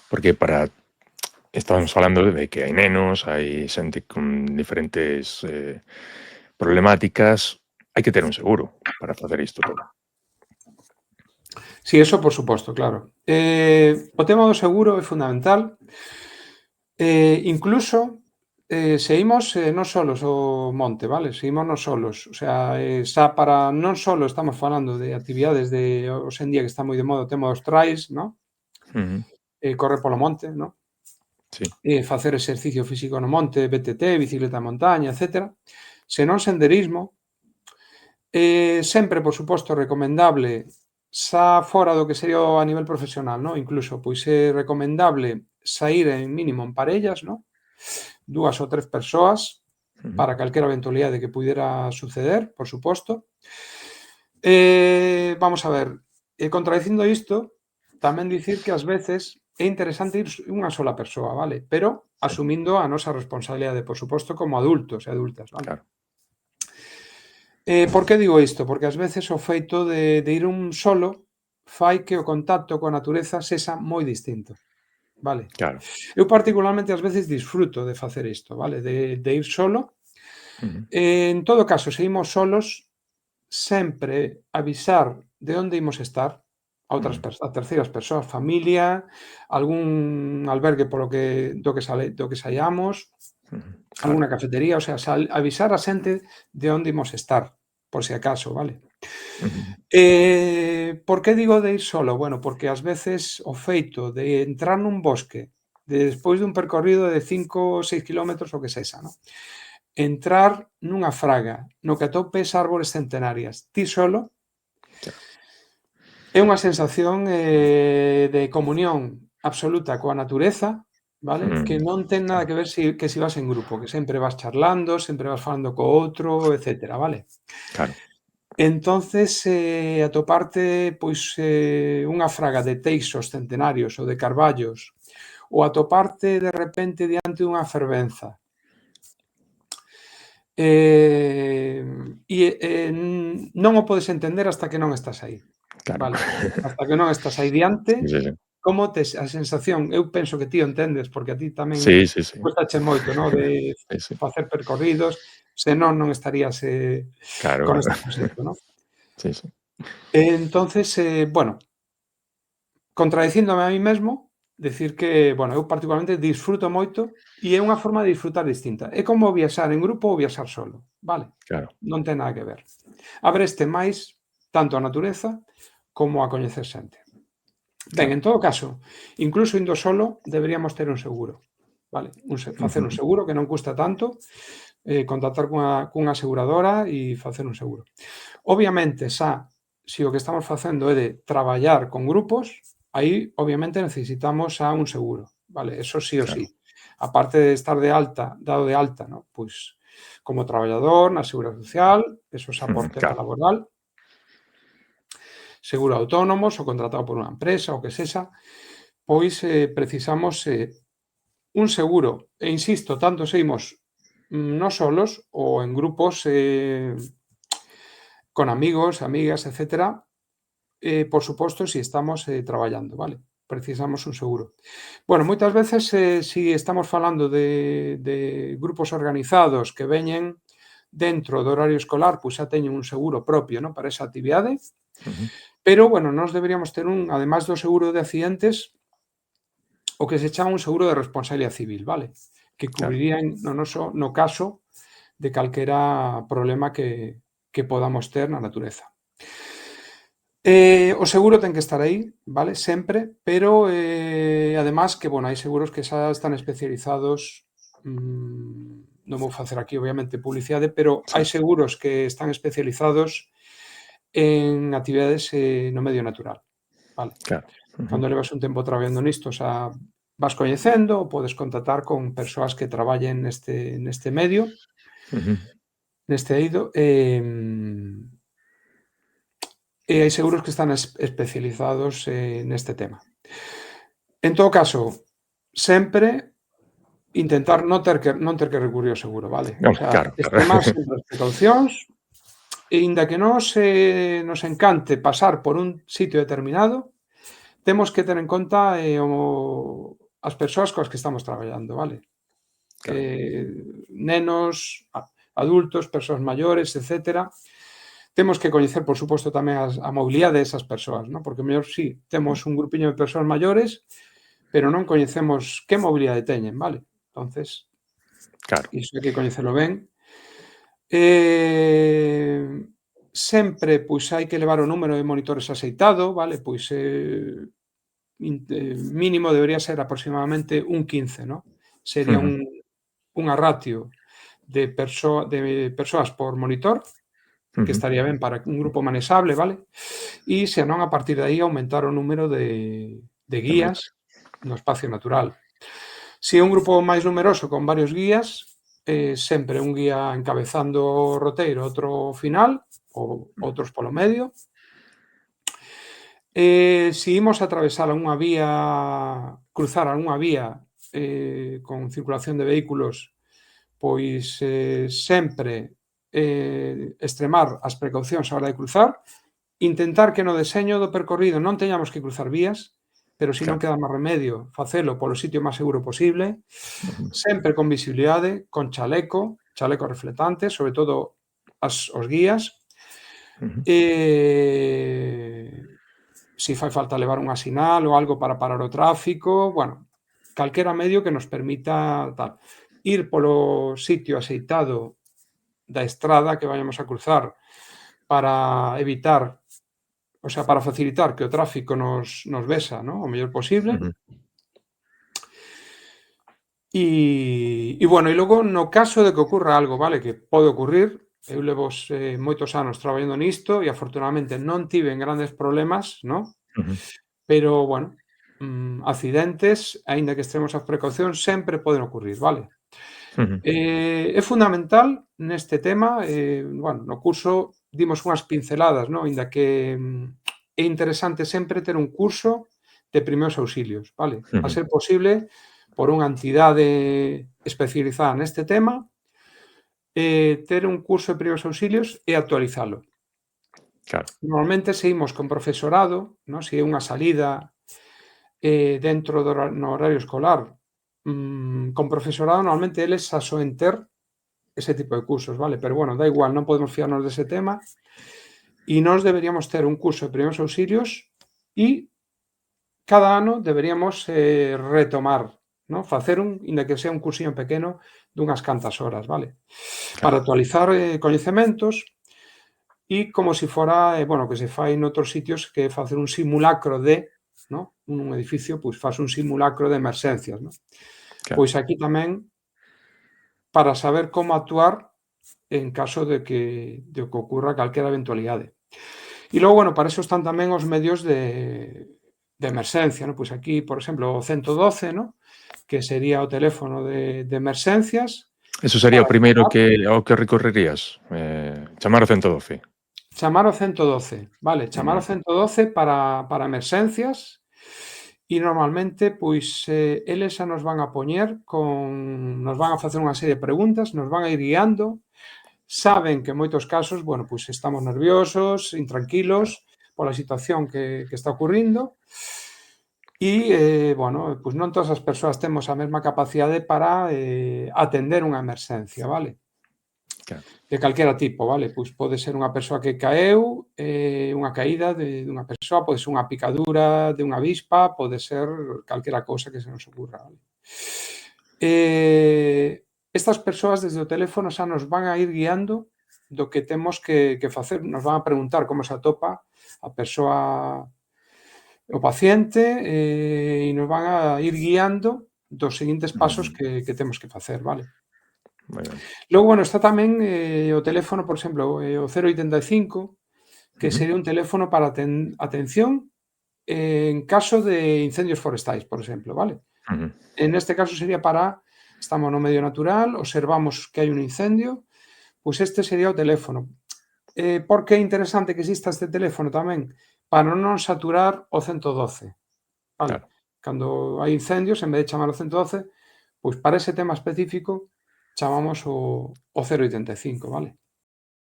Porque estamos falando de que hai nenos, hai xente con diferentes problemáticas, hai que ter un seguro para facer isto todo. Sí, eso por suposto, claro. O tema do seguro é fundamental. Incluso se imos non solos ao monte, vale? Se imos non solos, o sea, xa para non solo estamos falando de actividades de hoxe en día que está moi de moda o tema dos trails, ¿no? Ujú. Correr polo monte, ¿no? Sí. Facer exercicio físico no monte, BTT, bicicleta de montaña, etcétera. Se non senderismo, sempre, por suposto, recomendable, xa fora do que sería a nivel profesional, ¿no? Incluso, pois é recomendable saír en mínimo en parellas, ¿no? 2 ou 3 persoas Ujú. para calquera eventualidade que puidera suceder, por suposto. Vamos a ver, contradicindo isto, tamén dicir que ás veces é interesante ir unha sola persoa, vale? Pero Sí, asumindo a nosa responsabilidade, por suposto, como adultos e adultas, vale? claro. Por que digo isto? Porque ás veces o feito de ir un solo fai que o contacto coa natureza sexa moi distinto, vale? Claro. Eu particularmente ás veces disfruto de facer isto, vale? De ir solo. Ujú. En todo caso, se imos solos, sempre avisar de onde imos estar Ujú. a terceiras persoas, familia, algún albergue do que saiamos, Ujú. Claro. algunha cafetería, o sea, avisar a xente de onde imos estar, por si acaso, vale? Ujú. Por que digo de ir solo? Bueno, porque ás veces o feito de entrar nun bosque despois dun percorrido de 5 ou 6 quilómetros, o que sexa, non? Entrar nunha fraga no que atopes árbores centenarias ti solo Claro. é unha sensación de comunión absoluta coa natureza, vale? Que non ten nada Claro. que ver que si vas en grupo, que sempre vas charlando, sempre vas falando co outro, etcétera, vale? Claro. Entonces, atoparte, pois, unha fraga de teixos centenarios ou de carballos, ou atoparte de repente diante dunha fervenza, non o podes entender hasta que non estás aí, Claro. vale? Hasta que non estás aí diante, Sí, sí, sí. como a sensación, eu penso que ti o entendes, porque a ti tamén Sí, sí, sí. custache moito, no, de Sí, sí. facer percorridos, senón non estarías Claro, con claro. este proxecto, no? Sí, sí. Entonces, bueno, contradicíndome a mí mesmo, decir que, bueno, eu particularmente disfruto moito e é unha forma de disfrutar distinta. É como viaxar en grupo ou viaxar solo, vale? Claro. Non ten nada que ver. Abreste máis tanto a natureza como a coñecer xente. Ben, Claro. en todo caso, incluso indo solo, deberíamos ter un seguro, vale? Facer un Ujú. seguro que non custa tanto, contactar cunha aseguradora e facer un seguro. Obviamente, xa, se o que estamos facendo é de traballar con grupos, aí obviamente necesitamos un seguro, vale? Eso sí o Claro. sí. Aparte de estar dado de alta, ¿no? Pois como traballador na Seguridade Social, eso xa por tema Claro. laboral, seguro de autónomos ou contratado por unha empresa, o que sexa, pois precisamos un seguro. E insisto, tanto se imos nós solos ou en grupos con amigos, amigas, etcétera, por suposto, si estamos traballando, vale? Precisamos un seguro. Bueno, moitas veces, si estamos falando de grupos organizados que veñen dentro do horario escolar, pois xa teñen un seguro propio, non, para esa actividade, Ujú. pero, bueno, nós deberíamos ter ademais do seguro de accidentes, o que se chama un seguro de responsabilidade civil, vale? Que Claro. cubriría no caso de calquera problema que podamos ter na natureza. O seguro ten que estar aí, vale, sempre, pero además que, bueno, hai seguros que xa están especializados, non vou facer aquí obviamente publicidade, pero Sí. hai seguros que están especializados en actividades no medio natural, vale. Claro. Ujú. Cando levas un tempo traballando nisto, xa vas coñecendo ou podes contactar con persoas que traballen neste medio, Ujú. neste eido, e hai seguros que están especializados neste tema. En todo caso, sempre intentar non ter que recurrir ao seguro, vale? No, O sea, claro, claro. extremar sempre as precaucións, e inda que nos encante pasar por un sitio determinado, temos que ter en conta as persoas coas que estamos traballando, vale? Claro. Nenos, adultos, persoas maiores, etcétera. Temos que coñecer, por suposto, tamén a mobilidade desas persoas, non? Porque mellor sí, temos un grupiño de persoas maiores, pero non coñecemos que mobilidade teñen, vale? Entonces, Claro. iso hai que coñecelo ben. Sempre, pois, hai que levar o número de monitores axeitado, vale? Pois, mínimo debería ser aproximadamente un 15, non? Sería Ujú, unha ratio de persoas por monitor, que ujú. estaría ben para un grupo manexable, vale? E senón a partir de aí aumentar o número de De monitores. guías no espacio natural. Se é un grupo máis numeroso con varios guías, sempre un guía encabezando o roteiro, outro ao final, ou outros polo medio. Se imos atravesar algunha vía, cruzar algunha vía, con circulación de vehículos, pois, sempre, extremar as precaucións á hora de cruzar, intentar que no deseño do percorrido non teñamos que cruzar vías, pero se non Claro. queda máis remedio, facelo polo sitio máis seguro posible, Ujú, sempre con visibilidade, con chaleco reflectante, sobre todo os guías. ujú. Se fai falta levar unha sinal ou algo para parar o tráfico, bueno, calquera medio que nos permita tal. Ir polo sitio axeitado da estrada que vayamos a cruzar para evitar, o sea, para facilitar que o tráfico nos vexa, ¿no?, o mellor posible. Ujú, Bueno, e logo no caso de que ocurra algo, vale, que pode ocurrir, eu levo moitos anos traballando nisto e afortunadamente non tiven grandes problemas, ¿no? ujú, Pero, bueno, accidentes, aínda que extremos as precaucións, sempre poden ocurrir, vale? ujú. É fundamental neste tema, bueno, no curso dimos unhas pinceladas, non? Aínda que, é interesante sempre ter un curso de primeiros auxilios, vale? A Ujú. ser posible, por unha entidade especializada neste tema, ter un curso de primeiros auxilios e actualizalo. Claro. Normalmente seguimos con profesorado, non? Se é unha salida dentro no horario escolar, con profesorado normalmente eles xa soen ter ese tipo de cursos, vale? Pero bueno, da igual, non podemos fiarnos dese tema e nós deberíamos ter un curso de primeiros auxilios e cada ano deberíamos retomar, non? Facer inda que sea un cursiño pequeno dunhas cantas horas, vale? Claro. Para actualizar coñecementos e como se fora, bueno, que se fai noutros sitios, que é facer un simulacro non? Nun edificio, pois faz un simulacro de emerxencias, non? Claro. Pois aquí tamén para saber como actuar en caso de que ocurra calquera eventualidade. E logo, bueno, para iso están tamén os medios de emerxencia, non? Pois aquí, por exemplo, o 112, non? Que sería o teléfono de emerxencias Eso sería para o primeiro chamar ao que recorrerías, chamar o 112. chamar o 112, vale, chamar o Mm, 112 para emerxencias e normalmente, pois, eles xa nos van a poñer nos van a facer unha serie de preguntas, nos van a ir guiando. Saben que en moitos casos, bueno, pois estamos nerviosos, claro. intranquilos pola situación que está ocurrindo bueno, pois non todas as persoas temos a mesma capacidade para atender unha emerxencia, vale? Claro. De calquera tipo, vale? Pois pode ser unha persoa que caeu, unha caída dunha persoa, pode ser unha picadura de unha avispa, pode ser calquera cousa que se nos ocurra, vale? Estas persoas desde o teléfono xa nos van a ir guiando do que temos que facer, nos van a preguntar como se atopa a persoa, o paciente, e nos van a ir guiando dos seguintes pasos Mm, que temos que facer, vale? moi ben. Logo, bueno, está tamén o teléfono, por exemplo, o 085, que Ujú, sería un teléfono para atención en caso de incendios forestais, por exemplo, vale? ujú. En este caso sería para estamos no medio natural, observamos que hai un incendio, pois este sería o teléfono. Por que é interesante que exista este teléfono tamén? Para non saturar o 112, vale? Claro. Cando hai incendios, en vez de chamar o 112, pois para ese tema específico chamamos o 085, vale?